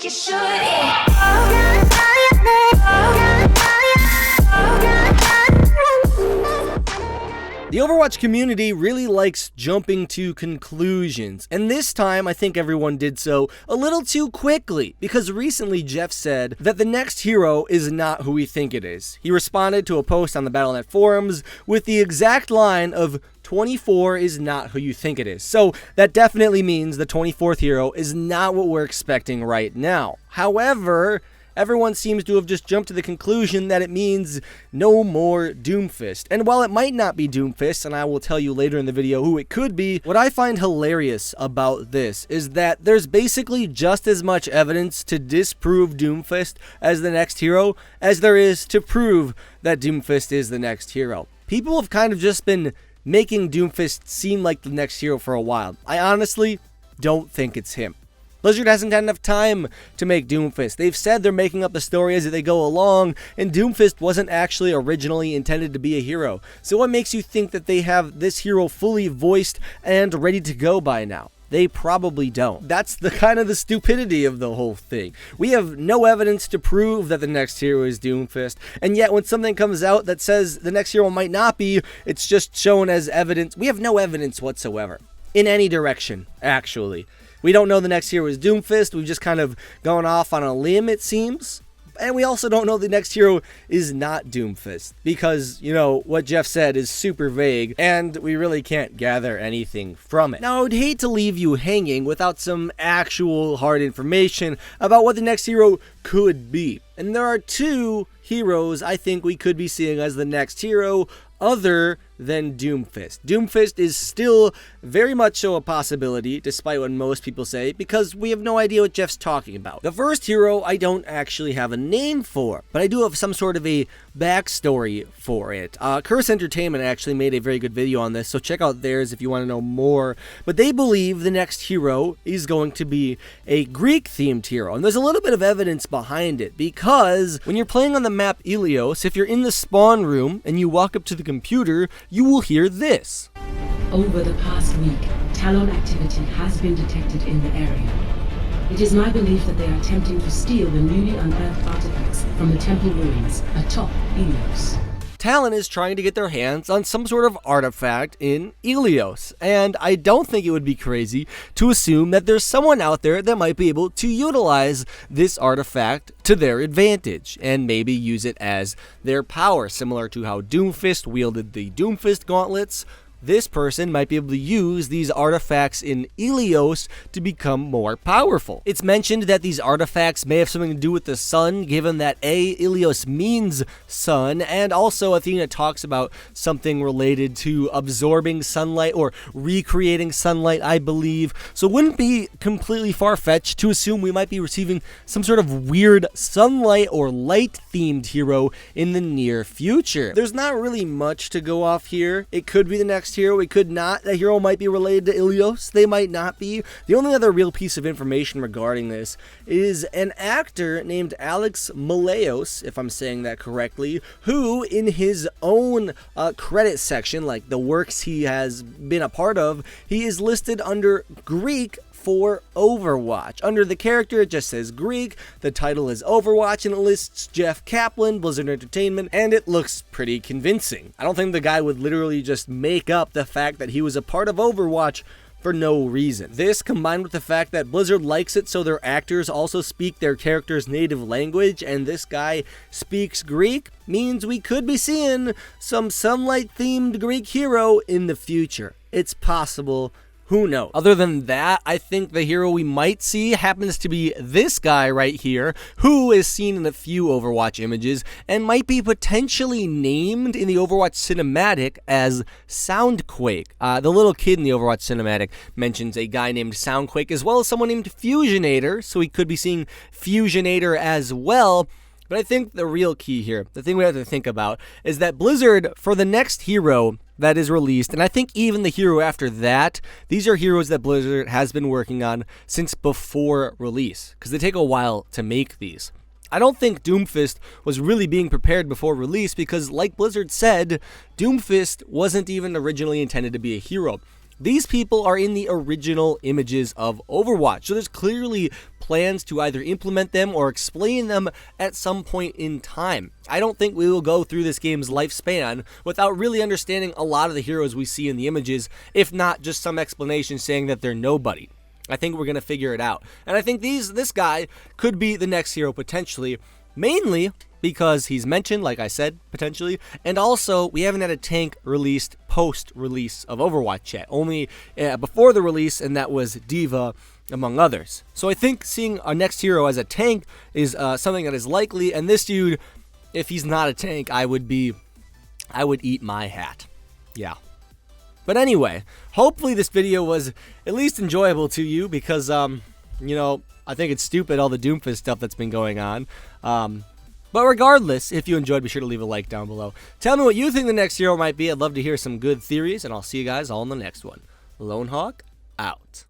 think you should. The Overwatch community really likes jumping to conclusions, and this time I think everyone did so a little too quickly, because recently Jeff said that the next hero is not who we think it is. He responded to a post on the Battle.net forums with the exact line of 24 is not who you think it is. So that definitely means the 24th hero is not what we're expecting right now. However, everyone seems to have just jumped to the conclusion that it means no more Doomfist. And while it might not be Doomfist, and I will tell you later in the video who it could be, what I find hilarious about this is that there's basically just as much evidence to disprove Doomfist as the next hero as there is to prove that Doomfist is the next hero. People have kind of just been making Doomfist seem like the next hero for a while. I honestly don't think it's him. Blizzard hasn't had enough time to make Doomfist. They've said they're making up the story as they go along, and Doomfist wasn't actually originally intended to be a hero. So what makes you think that they have this hero fully voiced and ready to go by now? They probably don't. That's the kind of the stupidity of the whole thing. We have no evidence to prove that the next hero is Doomfist, and yet when something comes out that says the next hero might not be, it's just shown as evidence. We have no evidence whatsoever. In any direction, actually. We don't know the next hero is Doomfist. We've just kind of gone off on a limb, it seems. And we also don't know the next hero is not Doomfist. Because, you know, what Jeff said is super vague, and we really can't gather anything from it. Now, I would hate to leave you hanging without some actual hard information about what the next hero could be. And there are two heroes I think we could be seeing as the next hero other than Doomfist. Doomfist is still very much so a possibility, despite what most people say, because we have no idea what Jeff's talking about. The first hero I don't actually have a name for, but I do have some sort of a backstory for it. Curse Entertainment actually made a very good video on this, so check out theirs if you want to know more. But they believe the next hero is going to be a Greek-themed hero, and there's a little bit of evidence behind it, because when you're playing on the map Ilios, if you're in the spawn room and you walk up to the computer, you will hear this. Over the past week, Talon activity has been detected in the area. It is my belief that they are attempting to steal the newly unearthed artifacts from the temple ruins atop Ilios. Talon is trying to get their hands on some sort of artifact in Ilios, and I don't think it would be crazy to assume that there's someone out there that might be able to utilize this artifact to their advantage, and maybe use it as their power, similar to how Doomfist wielded the Doomfist gauntlets. This person might be able to use these artifacts in Ilios to become more powerful. It's mentioned that these artifacts may have something to do with the sun, given that Ilios means sun, and also Athena talks about something related to absorbing sunlight or recreating sunlight, I believe. So it wouldn't be completely far-fetched to assume we might be receiving some sort of weird sunlight or light-themed hero in the near future. There's not really much to go off here. It could be the next hero, it could not. The hero might be related to Ilios, they might not be. The only other real piece of information regarding this is an actor named Alex Maleos, if I'm saying that correctly, who in his own credit section, like the works he has been a part of, he is listed under Greek for Overwatch. Under the character, it just says Greek, the title is Overwatch, and it lists Jeff Kaplan, Blizzard Entertainment, and it looks pretty convincing. I don't think the guy would literally just make up the fact that he was a part of Overwatch for no reason. This, combined with the fact that Blizzard likes it so their actors also speak their character's native language, and this guy speaks Greek, means we could be seeing some sunlight-themed Greek hero in the future. It's possible. Who knows? Other than that, I think the hero we might see happens to be this guy right here, who is seen in a few Overwatch images and might be potentially named in the Overwatch cinematic as Soundquake. The little kid in the Overwatch cinematic mentions a guy named Soundquake, as well as someone named Fusionator, so we could be seeing Fusionator as well. But I think the real key here, the thing we have to think about, is that Blizzard, for the next hero that is released, and I think even the hero after that, these are heroes that Blizzard has been working on since before release, because they take a while to make these. I don't think Doomfist was really being prepared before release because, like Blizzard said, Doomfist wasn't even originally intended to be a hero. These people are in the original images of Overwatch, so there's clearly plans to either implement them or explain them at some point in time. I don't think we will go through this game's lifespan without really understanding a lot of the heroes we see in the images, if not just some explanation saying that they're nobody. I think we're going to figure it out. And I think this guy could be the next hero potentially, mainly because he's mentioned, like I said, potentially, and also we haven't had a tank released post-release of Overwatch yet, only before the release, and that was D.Va, among others. So I think seeing our next hero as a tank is something that is likely, and this dude, if he's not a tank, I would eat my hat. Yeah. But anyway, hopefully this video was at least enjoyable to you because, you know, I think it's stupid all the Doomfist stuff that's been going on. But regardless, if you enjoyed, be sure to leave a like down below. Tell me what you think the next hero might be. I'd love to hear some good theories, and I'll see you guys all in the next one. Lone Hawk, out.